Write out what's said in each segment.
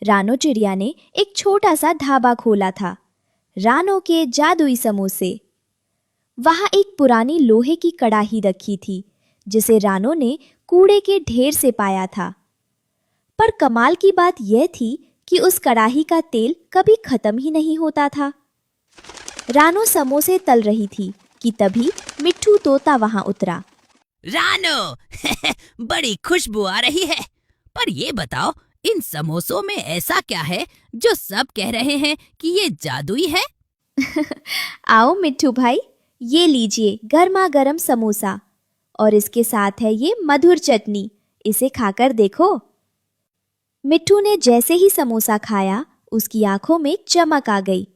रानो चिड़िया ने एक छोटा सा ढाबा खोला था, रानो के जादुई समोसे। वहां एक पुरानी लोहे की कड़ाही रखी थी, जिसे रानो ने कूड़े के ढेर से पाया था। पर कमाल की बात यह थी कि उस कड़ाही का तेल कभी खत्म ही नहीं होता था। रानो समोसे तल रही थी कि तभी मिट्ठू तोता वहां उतरा। रानो बड़ी खुशबू आ रही है। पर ये बताओ, इन समोसों में ऐसा क्या है जो सब कह रहे हैं कि ये जादुई है? आओ मिट्ठू भाई, ये लीजिए गर्मा गर्म समोसा, और इसके साथ है ये मधुर चटनी। इसे खाकर देखो। मिट्ठू ने जैसे ही समोसा खाया, उसकी आंखों में चमक आ गई।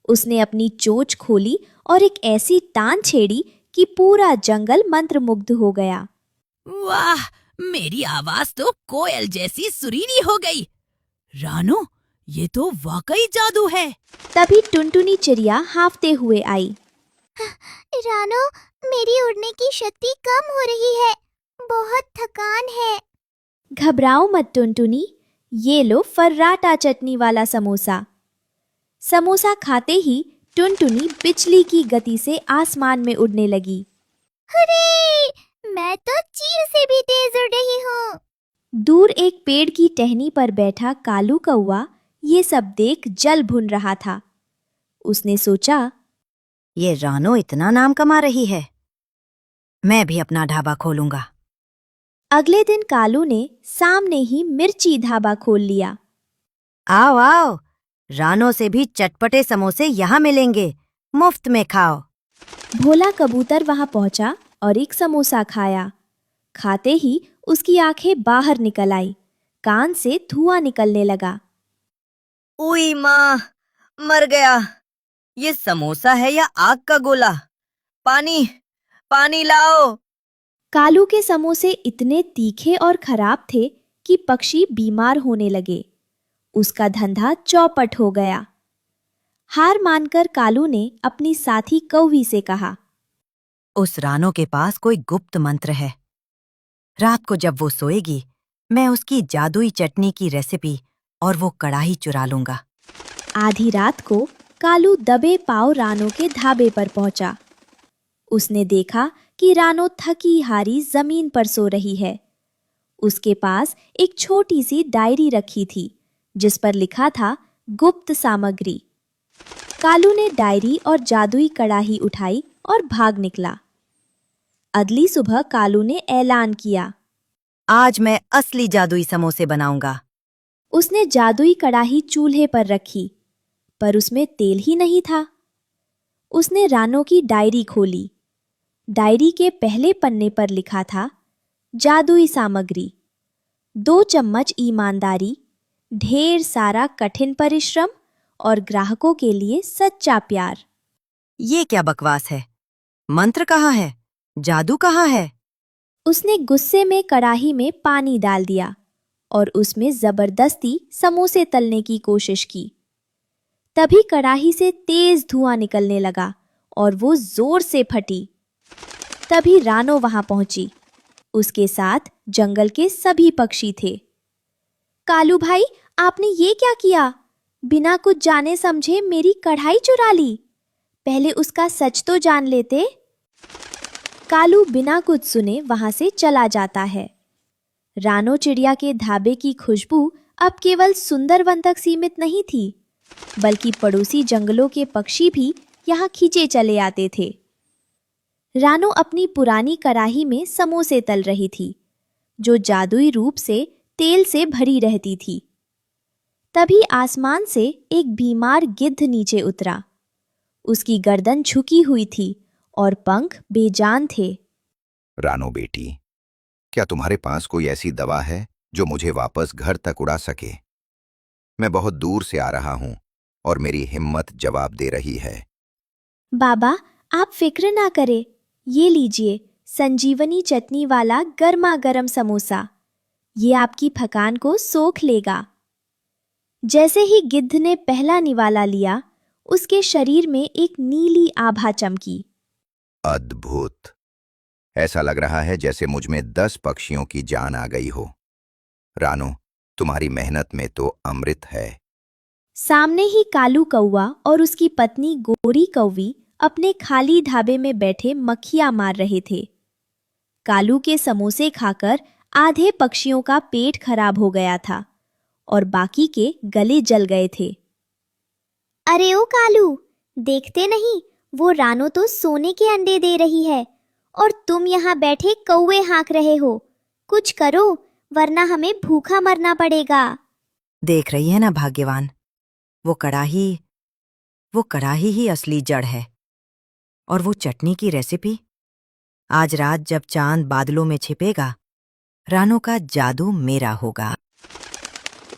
उसने अपनी चोंच खोली और एक ऐसी तान छेड़ी कि पूरा जंगल मंत्रमुग्ध हो गया। वाह, मेरी आवाज तो कोयल जैसी सुरीली हो गई। रानो, ये तो वाकई जादू है। तभी टुनटुनी चिड़िया हांफते हुए आई। रानो, मेरी उड़ने की शक्ति कम हो रही है। बहुत थकान है। घबराओ मत टुनटुनी, ये लो फर्राटा चटनी वाला समोसा। समोसा खाते ही टुनटुनी बिजली की गति से आसमान में उड़ने लगी। अरे, मैं तो चील से भी तेज उड़ रही हूँ। दूर एक पेड़ की टहनी पर बैठा कालू कौआ ये सब देख जल भुन रहा था। उसने सोचा, ये रानो इतना नाम कमा रही है, मैं भी अपना ढाबा खोलूंगा। अगले दिन कालू ने सामने ही मिर्ची ढाबा खोल लिया। आओ आओ, रानो से भी चटपटे समोसे यहाँ मिलेंगे, मुफ्त में खाओ। भोला कबूतर वहां पहुंचा और एक समोसा खाया। खाते ही उसकी आंखें बाहर निकल आई, कान से धुआं निकलने लगा। उई माँ, मर गया। ये समोसा है या आग का गोला? पानी, पानी लाओ। कालू के समोसे इतने तीखे और खराब थे कि पक्षी बीमार होने लगे। उसका धंधा चौपट हो गया। हार मानकर कालू ने अपनी साथी कौवी से कहा, उस रानो के पास कोई गुप्त मंत्र है। रात को जब वो सोएगी, मैं उसकी जादुई चटनी की रेसिपी और वो कड़ाही चुरा लूंगा। आधी रात को कालू दबे पांव रानो के ढाबे पर पहुंचा। उसने देखा कि रानो थकी हारी जमीन पर सो रही है। उसके पास एक छोटी सी डायरी रखी थी, जिस पर लिखा था गुप्त सामग्री। कालू ने डायरी और जादुई कड़ाही उठाई और भाग निकला। अगली सुबह कालू ने ऐलान किया, आज मैं असली जादुई समोसे बनाऊंगा। उसने जादुई कड़ाही चूल्हे पर रखी, पर उसमें तेल ही नहीं था। उसने रानो की डायरी खोली। डायरी के पहले पन्ने पर लिखा था, जादुई सामग्री, 2 चम्मच ईमानदारी, ढेर सारा कठिन परिश्रम और ग्राहकों के लिए सच्चा प्यार। ये क्या बकवास है? मंत्र कहाँ है? जादू कहाँ है? उसने गुस्से में कड़ाही में पानी डाल दिया और उसमें जबरदस्ती समोसे तलने की कोशिश की। तभी कड़ाही से तेज धुआं निकलने लगा और वो जोर से फटी। तभी रानो वहां पहुंची। उसके साथ जंगल के सभी पक्षी थे। कालू भाई, आपने ये क्या किया? बिना कुछ जाने समझे मेरी कढ़ाई चुरा ली। पहले उसका सच तो जान लेते। कालू बिना कुछ सुने वहां से चला जाता है। रानो चिड़िया के ढाबे की खुशबू अब केवल सुंदरवन तक सीमित नहीं थी, बल्कि पड़ोसी जंगलों के पक्षी भी यहाँ खींचे चले आते थे। रानो अपनी पुरानी कड़ाही में समोसे तल रही थी, जो जादुई रूप से तेल से भरी रहती थी। तभी आसमान से एक बीमार गिद्ध नीचे उतरा। उसकी गर्दन झुकी हुई थी और पंख बेजान थे। रानो बेटी, क्या तुम्हारे पास कोई ऐसी दवा है जो मुझे वापस घर तक उड़ा सके? मैं बहुत दूर से आ रहा हूं और मेरी हिम्मत जवाब दे रही है। बाबा, आप फिक्र ना करें। ये लीजिए संजीवनी चटनी वाला गर्मा गर्म समोसा। ये आपकी थकान को सोख लेगा। जैसे ही गिद्ध ने पहला निवाला लिया, उसके शरीर में एक नीली आभा चमकी। अद्भुत! ऐसा लग रहा है जैसे मुझ में 10 पक्षियों की जान आ गई हो। रानो, तुम्हारी मेहनत में तो अमृत है। सामने ही कालू कौवा और उसकी पत्नी गोरी कौवी अपने खाली ढाबे में बैठे मक्खियां मार रहे थे। कालू के समोसे खाकर आधे पक्षियों का पेट खराब हो गया था और बाकी के गले जल गए थे। अरे ओ कालू, देखते नहीं, वो रानो तो सोने के अंडे दे रही है और तुम यहाँ बैठे कौवे हाँक रहे हो। कुछ करो वरना हमें भूखा मरना पड़ेगा। देख रही है ना भाग्यवान, वो कड़ाही ही असली जड़ है। और वो चटनी की रेसिपी, आज रात जब चांद बादलों में छिपेगा, रानो का जादू मेरा होगा।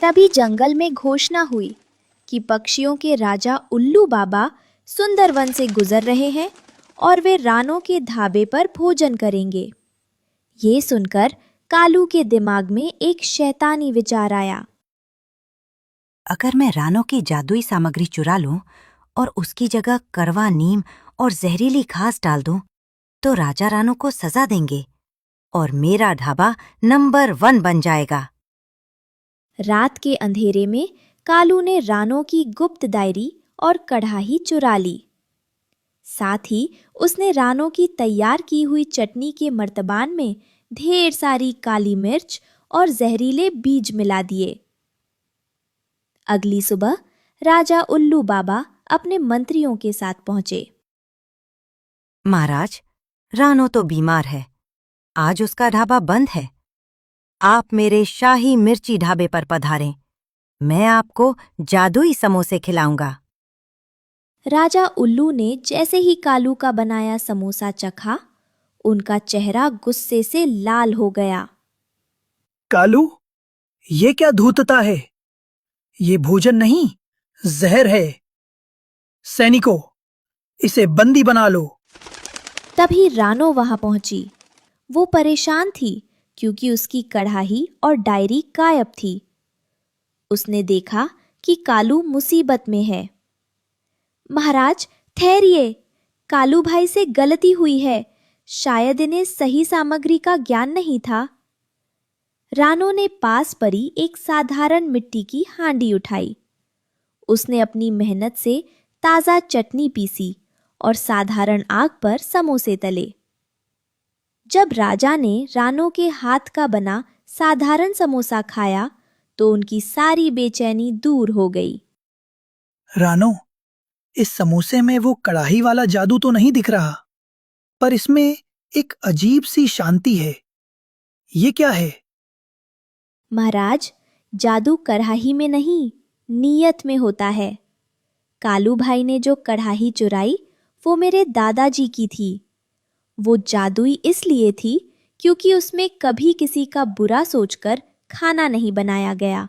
तभी जंगल में घोषणा हुई कि पक्षियों के राजा उल्लू बाबा सुंदरवन से गुजर रहे हैं और वे रानो के ढाबे पर भोजन करेंगे। ये सुनकर कालू के दिमाग में एक शैतानी विचार आया। अगर मैं रानो की जादुई सामग्री चुरा लूं और उसकी जगह करवा नीम और जहरीली घास डाल दूं, तो राजा रानो को सजा देंगे और मेरा ढाबा नंबर 1 बन जाएगा। रात के अंधेरे में कालू ने रानो की गुप्त डायरी और कढ़ाई चुरा ली। साथ ही उसने रानो की तैयार की हुई चटनी के मर्तबान में ढेर सारी काली मिर्च और जहरीले बीज मिला दिए। अगली सुबह राजा उल्लू बाबा अपने मंत्रियों के साथ पहुंचे। महाराज, रानो तो बीमार है, आज उसका ढाबा बंद है। आप मेरे शाही मिर्ची ढाबे पर पधारें, मैं आपको जादुई समोसे खिलाऊंगा। राजा उल्लू ने जैसे ही कालू का बनाया समोसा चखा, उनका चेहरा गुस्से से लाल हो गया। कालू, ये क्या धूर्तता है? ये भोजन नहीं, जहर है। सैनिकों, इसे बंदी बना लो। तभी रानो वहां पहुंची। वो परेशान थी क्योंकि उसकी कढ़ाई और डायरी गायब थी। उसने देखा कि कालू मुसीबत में है। महाराज ठहरिए, कालू भाई से गलती हुई है, शायद इन्हें सही सामग्री का ज्ञान नहीं था। रानो ने पास पड़ी एक साधारण मिट्टी की हांडी उठाई। उसने अपनी मेहनत से ताजा चटनी पीसी और साधारण आग पर समोसे तले। जब राजा ने रानो के हाथ का बना साधारण समोसा खाया तो उनकी सारी बेचैनी दूर हो गई। रानो, इस समोसे में वो कढ़ाई वाला जादू तो नहीं दिख रहा, पर इसमें एक अजीब सी शांति है। ये क्या है? महाराज, जादू कढ़ाई में नहीं, नीयत में होता है। कालू भाई ने जो कढ़ाई चुराई वो मेरे दादाजी की थी। वो जादुई इसलिए थी क्योंकि उसमें कभी किसी का बुरा सोचकर खाना नहीं बनाया गया।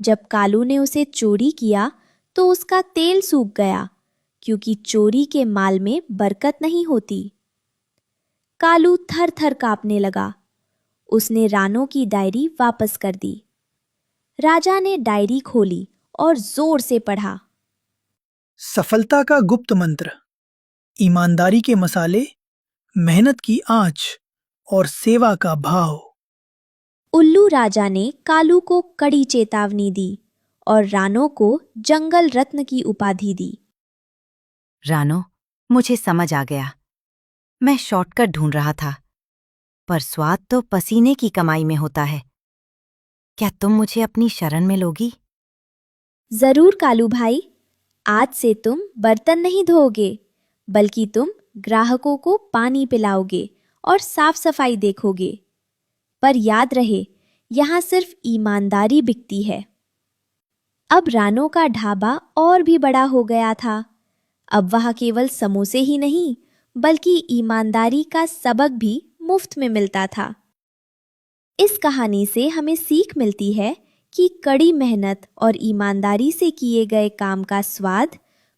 जब कालू ने उसे चोरी किया तो उसका तेल सूख गया क्योंकि चोरी के माल में बरकत नहीं होती। कालू थर थर कांपने लगा। उसने रानो की डायरी वापस कर दी। राजा ने डायरी खोली और जोर से पढ़ा। सफलता का गुप्त मंत्र, ईमानदारी के मसाले, मेहनत की आंच और सेवा का भाव। उल्लू राजा ने कालू को कड़ी चेतावनी दी और रानो को जंगल रत्न की उपाधि दी। रानो, मुझे समझ आ गया। मैं शॉर्टकट ढूंढ रहा था, पर स्वाद तो पसीने की कमाई में होता है। क्या तुम मुझे अपनी शरण में लोगी? जरूर कालू भाई, आज से तुम बर्तन नहीं धोओगे, बल्कि तुम ग्राहकों को पानी पिलाओगे और साफ सफाई देखोगे। पर याद रहे, यहाँ सिर्फ ईमानदारी बिकती है। अब रानो का ढाबा और भी बड़ा हो गया था। अब वहाँ केवल समोसे ही नहीं, बल्कि ईमानदारी का सबक भी मुफ्त में मिलता था। इस कहानी से हमें सीख मिलती है कि कड़ी मेहनत और ईमानदारी से किए गए काम का स्वाद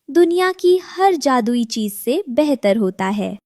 दुनिया की हर जादुई चीज से बेहतर होता है।